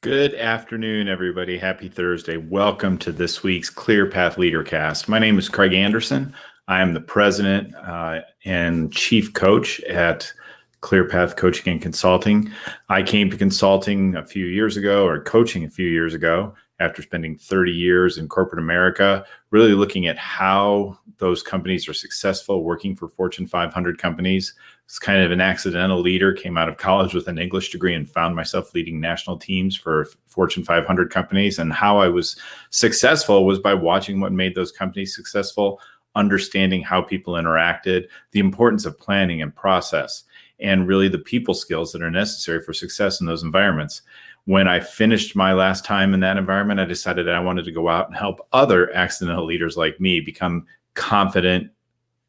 Good afternoon, everybody. Happy Thursday. Welcome to this week's Clear Path Leadercast. My name is Craig Anderson. I am the president and chief coach at Clear Path Coaching and Consulting. I came to consulting a few years ago, or coaching a few years ago, after spending 30 years in corporate America, really looking at how those companies are successful working for Fortune 500 companies. It's kind of an accidental leader, came out of college with an English degree and found myself leading national teams for Fortune 500 companies. And how I was successful was by watching what made those companies successful, understanding how people interacted, the importance of planning and process, and really the people skills that are necessary for success in those environments. When I finished my last time in that environment, I decided that I wanted to go out and help other accidental leaders like me become confident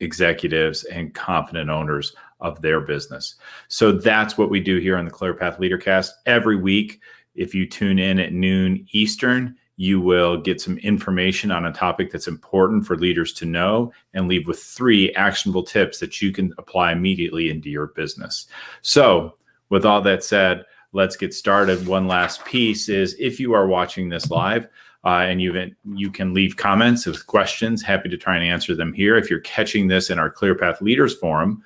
executives and confident owners of their business. So that's what we do here on the Clear Path Leadercast. Every week, if you tune in at noon Eastern, you will get some information on a topic that's important for leaders to know and leave with 3 actionable tips that you can apply immediately into your business. So with all that said, let's get started. One last piece is, if you are watching this live, and you can leave comments with questions. Happy to try and answer them here. If you're catching this in our Clear Path Leaders Forum,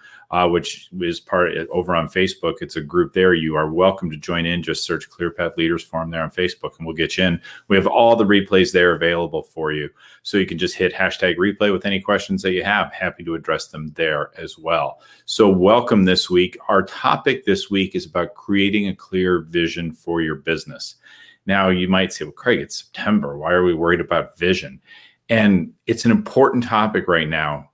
which is over on Facebook, it's a group there. You are welcome to join in. Just search Clear Path Leaders Forum there on Facebook, and we'll get you in. We have all the replays there available for you, so you can just hit #replay with any questions that you have. Happy to address them there as well. So welcome this week. Our topic this week is about creating a clear vision for your business. Now, you might say, well, Craig, it's September. Why are we worried about vision? And it's an important topic right now.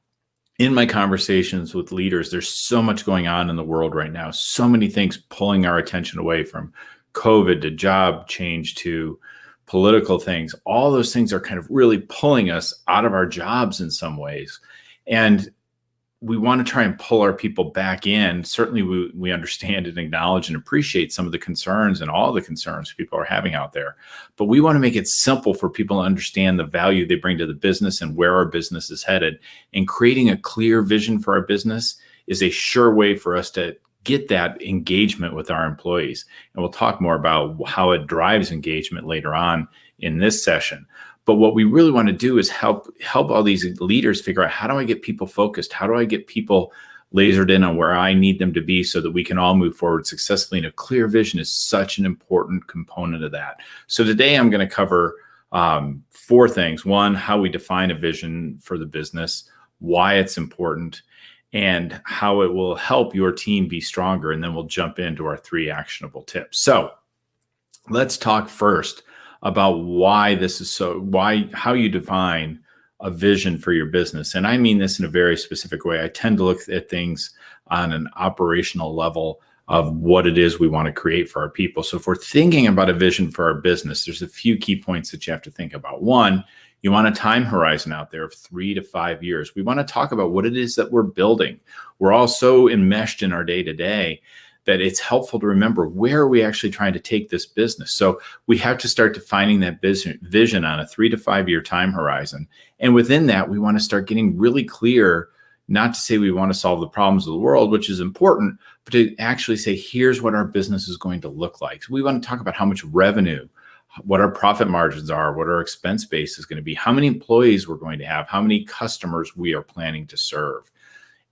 In my conversations with leaders, there's so much going on in the world right now, so many things pulling our attention away, from COVID to job change to political things. All those things are kind of really pulling us out of our jobs in some ways. And we want to try and pull our people back in. Certainly, we understand and acknowledge and appreciate some of the concerns and all the concerns people are having out there. But we want to make it simple for people to understand the value they bring to the business and where our business is headed. And creating a clear vision for our business is a sure way for us to get that engagement with our employees. And we'll talk more about how it drives engagement later on in this session. But what we really want to do is help all these leaders figure out, how do I get people focused? How do I get people lasered in on where I need them to be so that we can all move forward successfully? And a clear vision is such an important component of that. So today I'm going to cover 4 things. 1, how we define a vision for the business, why it's important, and how it will help your team be stronger. And then we'll jump into our 3 actionable tips. So let's talk first about why this is how you define a vision for your business. And I mean this in a very specific way. I tend to look at things on an operational level of what it is we want to create for our people. So if we're thinking about a vision for our business, there's a few key points that you have to think about. 1, you want a time horizon out there of 3 to 5 years. We want to talk about what it is that we're building. We're all so enmeshed in our day-to-day that it's helpful to remember, where are we actually trying to take this business? So we have to start defining that vision on a 3 to 5 year time horizon. And within that, we want to start getting really clear, not to say we want to solve the problems of the world, which is important, but to actually say, here's what our business is going to look like. So we want to talk about how much revenue, what our profit margins are, what our expense base is going to be, how many employees we're going to have, how many customers we are planning to serve.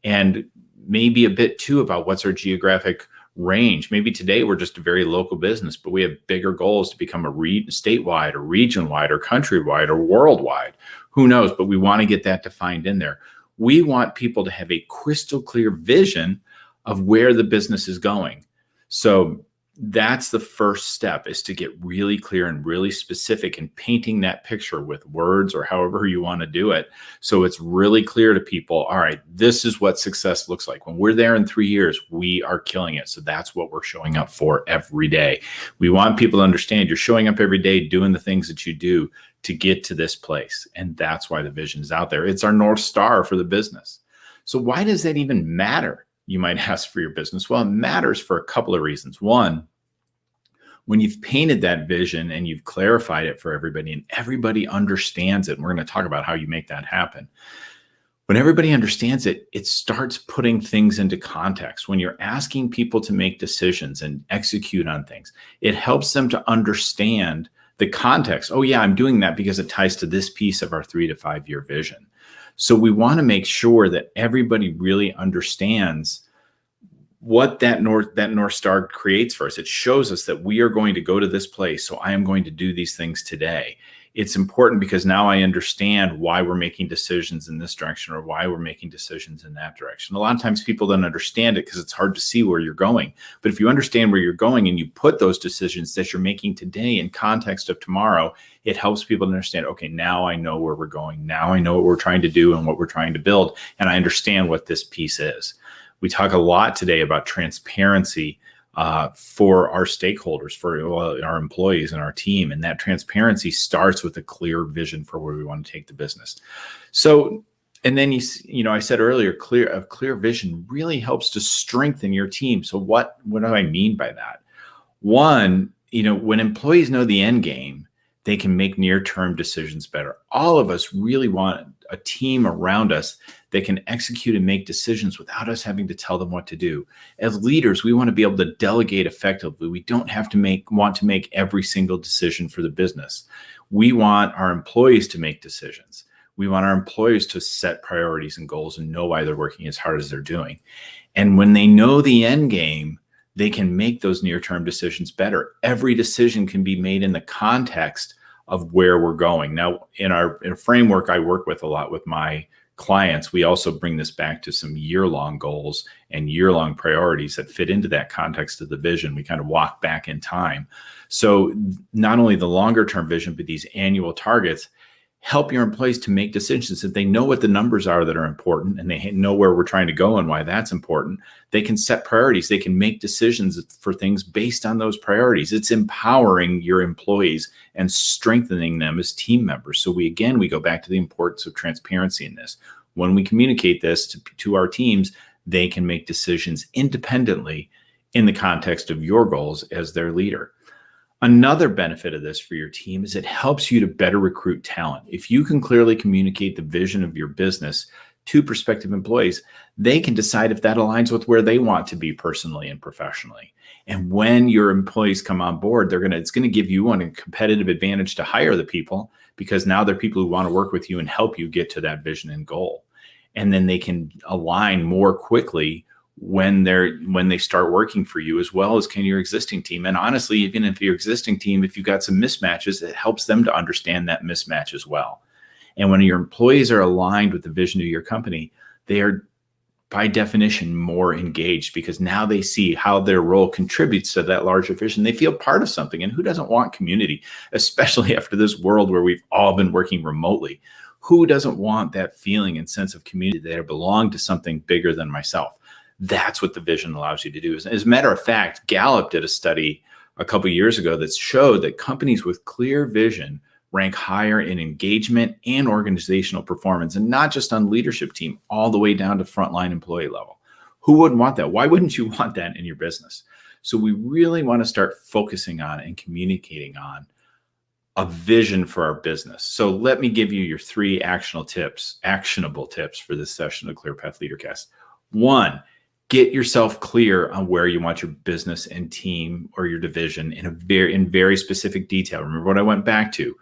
And maybe a bit too about what's our geographic range. Maybe today we're just a very local business, but we have bigger goals to become a statewide or region-wide or countrywide or worldwide. Who knows? But we want to get that defined in there. We want people to have a crystal clear vision of where the business is going. So that's the first step, is to get really clear and really specific in painting that picture with words or however you want to do it. So it's really clear to people, all right, this is what success looks like. When we're there in 3 years, we are killing it. So that's what we're showing up for every day. We want people to understand you're showing up every day, doing the things that you do to get to this place. And that's why the vision is out there. It's our North Star for the business. So why does that even matter? You might ask, for your business. Well, it matters for a couple of reasons. 1, when you've painted that vision and you've clarified it for everybody and everybody understands it, and we're going to talk about how you make that happen. When everybody understands it, it starts putting things into context. When you're asking people to make decisions and execute on things, it helps them to understand the context. Oh yeah, I'm doing that because it ties to this piece of our 3 to 5 year vision. So we want to make sure that everybody really understands what that North Star creates for us. It shows us that we are going to go to this place. So I am going to do these things today. It's important because now I understand why we're making decisions in this direction or why we're making decisions in that direction. A lot of times people don't understand it because it's hard to see where you're going. But if you understand where you're going and you put those decisions that you're making today in context of tomorrow, it helps people to understand, okay, now I know where we're going. Now I know what we're trying to do and what we're trying to build. And I understand what this piece is. We talk a lot today about transparency for our stakeholders, for our employees and our team. And that transparency starts with a clear vision for where we want to take the business. So, and then, I said earlier, a clear vision really helps to strengthen your team. So what do I mean by that? One, when employees know the end game, they can make near-term decisions better. All of us really want a team around us that can execute and make decisions without us having to tell them what to do. As leaders, we want to be able to delegate effectively. We don't have to want to make every single decision for the business. We want our employees to make decisions. We want our employees to set priorities and goals and know why they're working as hard as they're doing. And when they know the end game, they can make those near-term decisions better. Every decision can be made in the context of where we're going. Now, in a framework I work with a lot with my clients, we also bring this back to some year-long goals and year-long priorities that fit into that context of the vision. We kind of walk back in time. So not only the longer-term vision, but these annual targets help your employees to make decisions. If they know what the numbers are that are important and they know where we're trying to go and why that's important, they can set priorities. They can make decisions for things based on those priorities. It's empowering your employees and strengthening them as team members. So we go back to the importance of transparency in this. When we communicate this to our teams, they can make decisions independently in the context of your goals as their leader. Another benefit of this for your team is it helps you to better recruit talent. If you can clearly communicate the vision of your business to prospective employees, they can decide if that aligns with where they want to be personally and professionally. And when your employees come on board, it's going to give you a competitive advantage to hire the people, because now they're people who want to work with you and help you get to that vision and goal. And then they can align more quickly when they start working for you, as well as can your existing team. And honestly, even if your existing team, if you've got some mismatches, it helps them to understand that mismatch as well. And when your employees are aligned with the vision of your company, they are by definition more engaged, because now they see how their role contributes to that larger vision. They feel part of something. And who doesn't want community, especially after this world where we've all been working remotely? Who doesn't want that feeling and sense of community that I belong to something bigger than myself? That's what the vision allows you to do. As a matter of fact, Gallup did a study a couple of years ago that showed that companies with clear vision rank higher in engagement and organizational performance, and not just on leadership team, all the way down to frontline employee level. Who wouldn't want that? Why wouldn't you want that in your business? So we really want to start focusing on and communicating on a vision for our business. So let me give you your 3 actionable tips for this session of Clear Path Leadercast. 1, get yourself clear on where you want your business and team or your division in very specific detail. Remember what I went back to: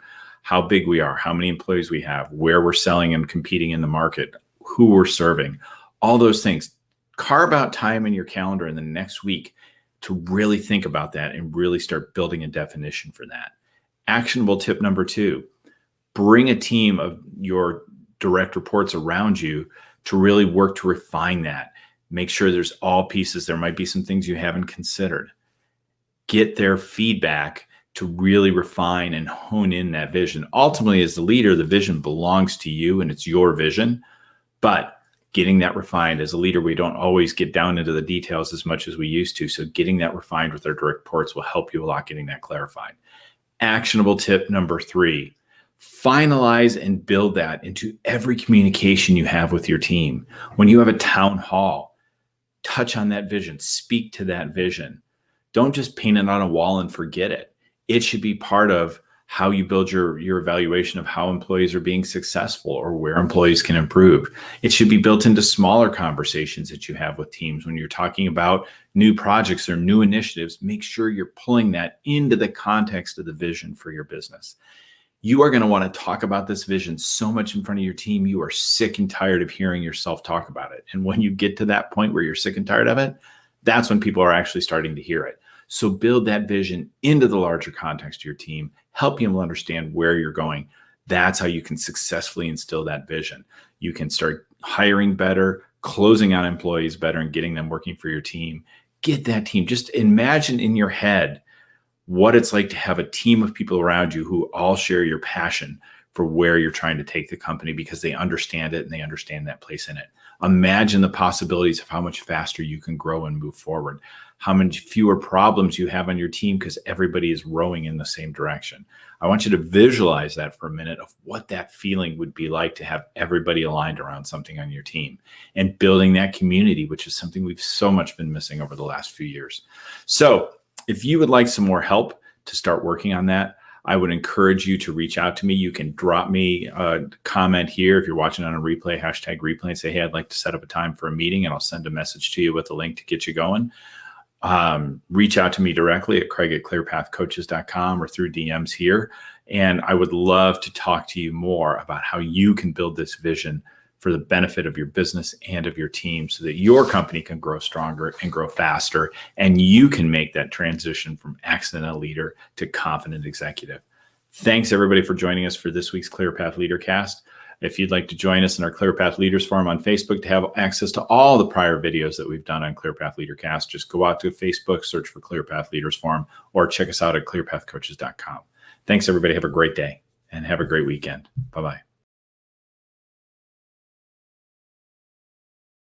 how big we are, how many employees we have, where we're selling and competing in the market, who we're serving, all those things. Carve out time in your calendar in the next week to really think about that and really start building a definition for that. Actionable tip number 2, bring a team of your direct reports around you to really work to refine that. Make sure there's all pieces. There might be some things you haven't considered. Get their feedback to really refine and hone in that vision. Ultimately, as the leader, the vision belongs to you and it's your vision. But getting that refined as a leader, we don't always get down into the details as much as we used to. So getting that refined with our direct reports will help you a lot getting that clarified. Actionable tip number 3, finalize and build that into every communication you have with your team. When you have a town hall, touch on that vision, speak to that vision. Don't just paint it on a wall and forget it. It should be part of how you build your evaluation of how employees are being successful or where employees can improve. It should be built into smaller conversations that you have with teams. When you're talking about new projects or new initiatives, make sure you're pulling that into the context of the vision for your business. You are going to want to talk about this vision so much in front of your team. You are sick and tired of hearing yourself talk about it. And when you get to that point where you're sick and tired of it, that's when people are actually starting to hear it. So build that vision into the larger context of your team, help people understand where you're going. That's how you can successfully instill that vision. You can start hiring better, closing on employees better, and getting them working for your team. Get that team. Just imagine in your head what it's like to have a team of people around you who all share your passion for where you're trying to take the company because they understand it and they understand that place in it. Imagine the possibilities of how much faster you can grow and move forward, how many fewer problems you have on your team because everybody is rowing in the same direction. I want you to visualize that for a minute of what that feeling would be like to have everybody aligned around something on your team and building that community, which is something we've so much been missing over the last few years. So if you would like some more help to start working on that, I would encourage you to reach out to me. You can drop me a comment here if you're watching on a replay, #replay, and say, hey, I'd like to set up a time for a meeting, and I'll send a message to you with a link to get you going. Reach out to me directly at Craig@clearpathcoaches.com or through DMs here. And I would love to talk to you more about how you can build this vision for the benefit of your business and of your team so that your company can grow stronger and grow faster, and you can make that transition from accidental leader to confident executive. Thanks, everybody, for joining us for this week's Clear Path Leadercast. If you'd like to join us in our Clear Path Leaders Forum on Facebook to have access to all the prior videos that we've done on Clear Path Leadercast, just go out to Facebook, search for Clear Path Leaders Forum, or check us out at clearpathcoaches.com. Thanks, everybody. Have a great day and have a great weekend. Bye-bye.